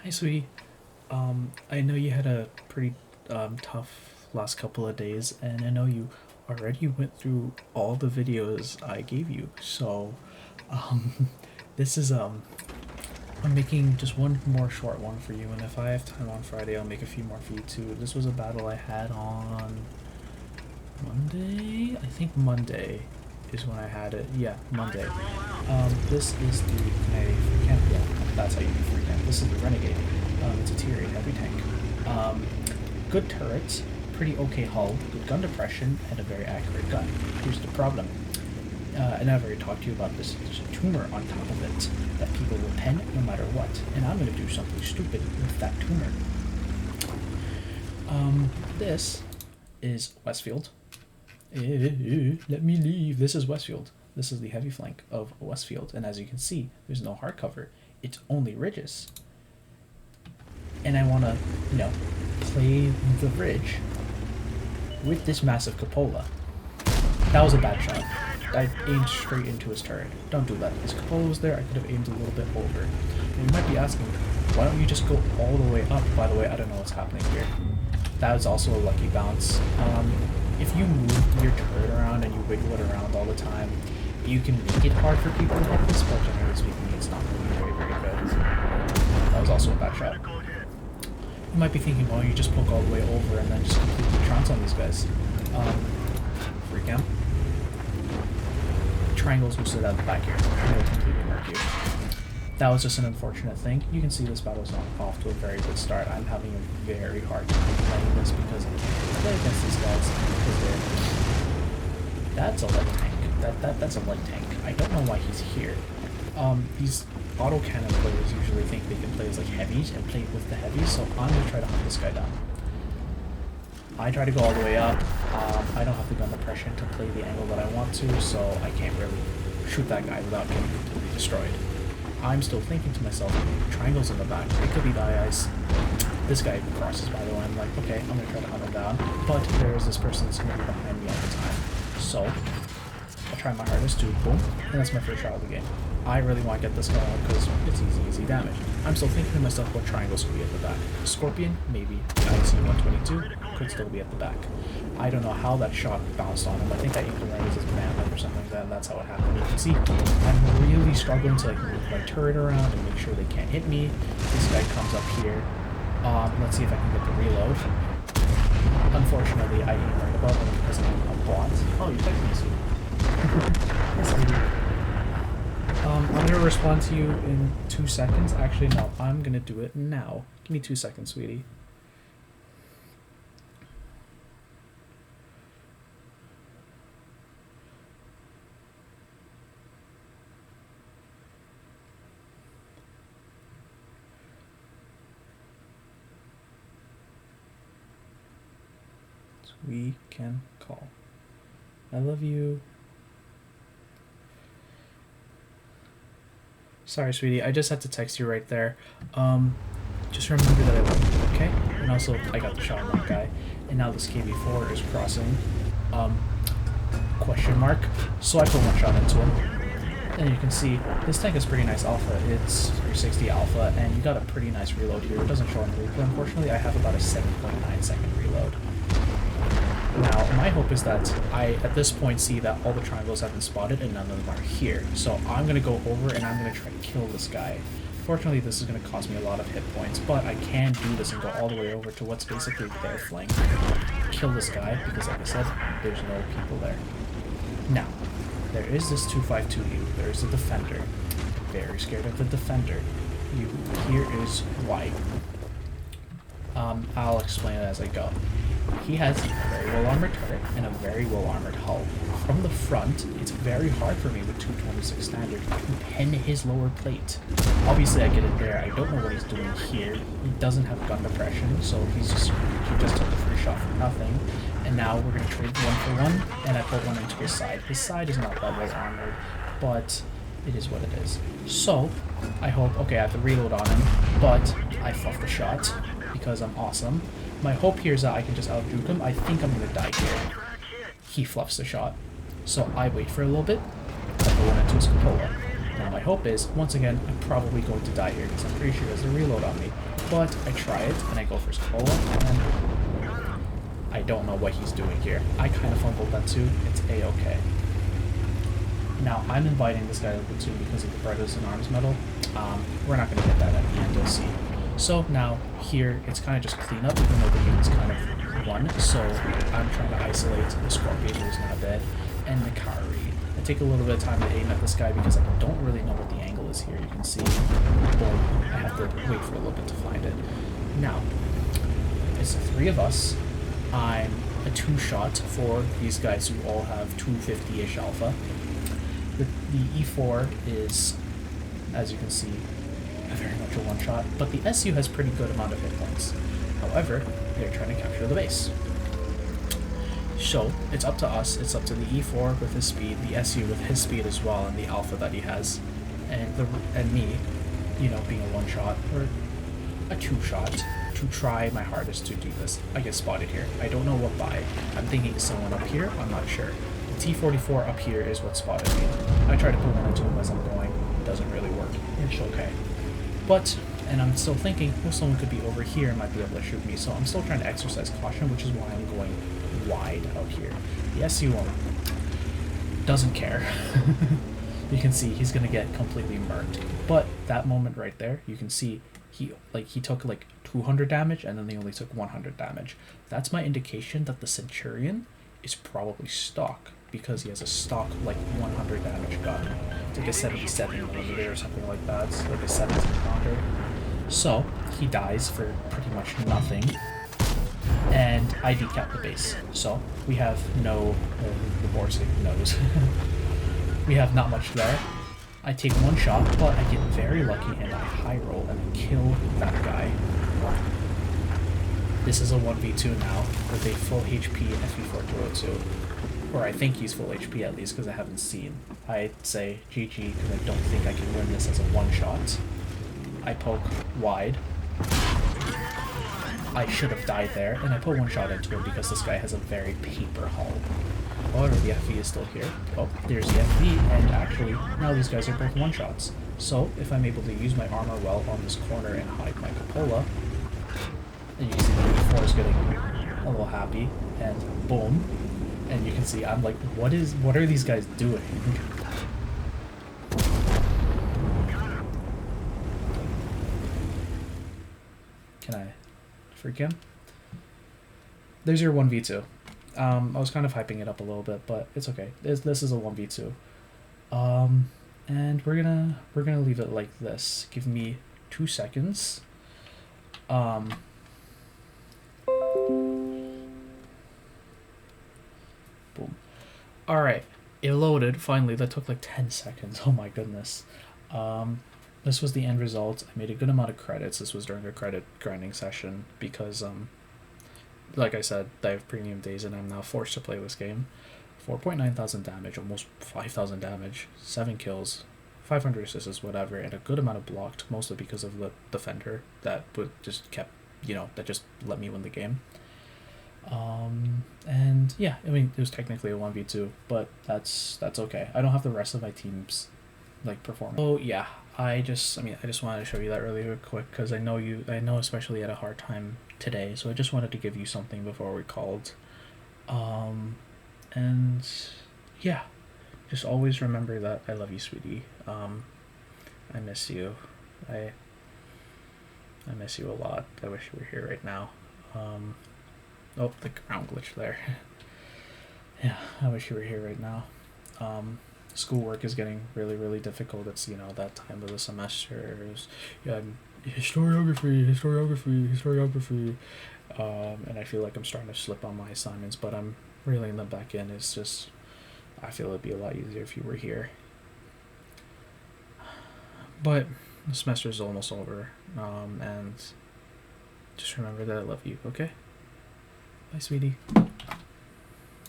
Hi, sweetie. I know you had a pretty tough last couple of days, and I know you already went through all the videos I gave you. So, um, this is I'm making just one more short one for you, and if I have time on Friday, I'll make a few more for you too. This was a battle I had on Monday. I think Monday is when I had it. Yeah, Monday. This is the free camp. Yeah, that's how you do free camp. This is the Renegade. It's a tier 8 heavy tank. Good turrets, pretty okay hull, good gun depression, and a very accurate gun. Here's the problem. And I've already talked to you about this. There's a tumor on top of it that people will pen no matter what. And I'm going to do something stupid with that tumor. This is Westfield. Let me leave. This is Westfield. This is the heavy flank of Westfield. And as you can see, there's no hardcover. It's only ridges. And I want to, play the ridge with this massive cupola. That was a bad shot. I aimed straight into his turret. Don't do that. His cupola was there. I could have aimed a little bit over. And you might be asking, why don't you just go all the way up? By the way, I don't know what's happening here. That was also a lucky bounce. If you move your turret around and you wiggle it around all the time, you can make it hard for people to hit this, but generally speaking, it's not going to be very, very good. That was also a bad shot. You might be thinking, well, you just poke all the way over and then just completely trounce on these guys. Free cam. Triangles who stood out the back here. And they'll completely mark you. That was just an unfortunate thing. You can see this battle's off to a very good start. I'm having a very hard time playing this because I can't play against these guys because they're... That's a light tank. That's a light tank. I don't know why he's here. These autocannon players usually think they can play as like heavies and play with the heavies, so I'm gonna try to hunt this guy down. I try to go all the way up. I don't have the gun depression to play the angle that I want to, so I can't really shoot that guy without getting completely destroyed. I'm still thinking to myself, triangles in the back, it could be die ice. This guy crosses, by the way. I'm like, okay, I'm gonna try to hunt him down, but there's this person that's gonna be behind me all the time. So I'll try my hardest to boom, and that's my first shot of the game. I really want to get this guy out because it's easy damage. I'm still thinking to myself what triangles could be at the back. Scorpion, maybe. IC-122 could still be at the back. I don't know how that shot bounced on him. I think I aimed around his manlet or something like that, and that's how it happened. You can see I'm really struggling to like move my turret around and make sure they can't hit me. This guy comes up here. Let's see if I can get the reload. Unfortunately, I aim right above him because I'm a bot. Oh, you texted me, sweetie. Yes, I do. I'm going to respond to you in 2 seconds. Actually, no, I'm going to do it now. Give me 2 seconds, sweetie. We can call. I love you. Sorry, sweetie. I just had to text you right there. Just remember that I love you, okay? And also, I got the shot on that guy. And now this KV-4 is crossing. Question mark. So I put one shot into him. And you can see, this tank is pretty nice alpha. It's 360 alpha, and you got a pretty nice reload here. It doesn't show on the replay, unfortunately. I have about a 7.9 second reload. Now, my hope is that I, at this point, see that all the triangles have been spotted and none of them are here. So I'm going to go over and I'm going to try to kill this guy. Fortunately, this is going to cost me a lot of hit points, but I can do this and go all the way over to what's basically their flank. Kill this guy, because like I said, there's no people there. Now, there is this 252U. There's a defender. Very scared of the defender. Here is why. I'll explain it as I go. He has a very well-armored turret and a very well-armored hull. From the front, it's very hard for me with 226 standard to pen his lower plate. Obviously, I get it there. I don't know what he's doing here. He doesn't have gun depression, so he just took a free shot for nothing. And now we're going to trade 1-for-1, and I put one into his side. His side is not that well-armored, but it is what it is. So, I hope... Okay, I have to reload on him, but I fluffed the shot because I'm awesome. My hope here is that I can just out-juke him. I think I'm going to die here. He fluffs the shot. So I wait for a little bit. I go into his cupola. Now my hope is, once again, I'm probably going to die here because I'm pretty sure there's a reload on me. But I try it, and I go for Scopola, and I don't know what he's doing here. I kind of fumbled that too. It's A-okay. Now, I'm inviting this guy to the platoon because of the Brothers in Arms medal. We're not going to get that at the end, you'll see. So now, here, it's kind of just cleanup, even though the game is kind of won. So I'm trying to isolate the Scorpion, who's now dead, and the Kairi. I take a little bit of time to aim at this guy because I don't really know what the angle is here. You can see, boom, I have to wait for a little bit to find it. Now, it's the three of us. I'm a two-shot for these guys who all have 250-ish alpha. The E4 is, as you can see, very much a one-shot, but the SU has pretty good amount of hit points. However, they're trying to capture the base. So, it's up to us, it's up to the E4 with his speed, the SU with his speed as well, and the alpha that he has, and me, you know, being a one-shot, or a two-shot, to try my hardest to do this. I get spotted here. I don't know what by. I'm thinking it's someone up here, I'm not sure. T-44 up here is what spotted me. I try to put one into him as I'm going. It doesn't really work. It's okay. But, and I'm still thinking, well, someone could be over here and might be able to shoot me. So I'm still trying to exercise caution, which is why I'm going wide out here. The SU1 doesn't care. You can see he's going to get completely murked. But that moment right there, you can see he took like 200 damage and then they only took 100 damage. That's my indication that the Centurion is probably stock, because he has a stock like 100 damage gun. It's like a 77mm or something like that. It's like a 17 pounder. So he dies for pretty much nothing, and I decap the base. So we have no, the Borsi knows. We have not much there. I take one shot, but I get very lucky and I high roll and kill that guy. This is a 1v2 now with a full HP FE4202. Or I think he's full HP at least, because I haven't seen. I'd say GG, because I don't think I can win this as a one-shot. I poke wide. I should have died there, and I put one shot into it because this guy has a very paper hull. However, the FV is still here. Oh, there's the FV, and actually, now these guys are both one-shots. So, if I'm able to use my armor well on this corner and hide my cupola, and you can see the E4 is getting a little happy, and boom. And you can see I'm like, what are these guys doing? Can I freak him? There's your 1v2. I was kind of hyping it up a little bit, but it's okay. This is a 1v2. And we're gonna leave it like this. Give me 2 seconds. Boom. Alright, it loaded, finally. That took like 10 seconds. Oh my goodness. This was the end result. I made a good amount of credits. This was during a credit grinding session because, like I said, I have premium days and I'm now forced to play this game. 4.9 thousand damage, almost 5,000 damage, 7 kills, 500 assists, whatever, and a good amount of blocked, mostly because of the defender that just kept, that just let me win the game. And yeah, I mean, it was technically a 1v2, but that's okay. I don't have the rest of my team's performance. Oh yeah, I just wanted to show you that really quick because I know especially had a hard time today, so I just wanted to give you something before we called. And yeah, just always remember that I love you, sweetie. I miss you. I miss you a lot. I wish you were here right now. Oh, the ground glitch there. Yeah, I wish you were here right now. Schoolwork is getting really, really difficult. It's, that time of the semester. Yeah, historiography. And I feel like I'm starting to slip on my assignments, but I'm reeling them back in. It's just, I feel it'd be a lot easier if you were here. But the semester is almost over. And just remember that I love you, okay? Bye, sweetie.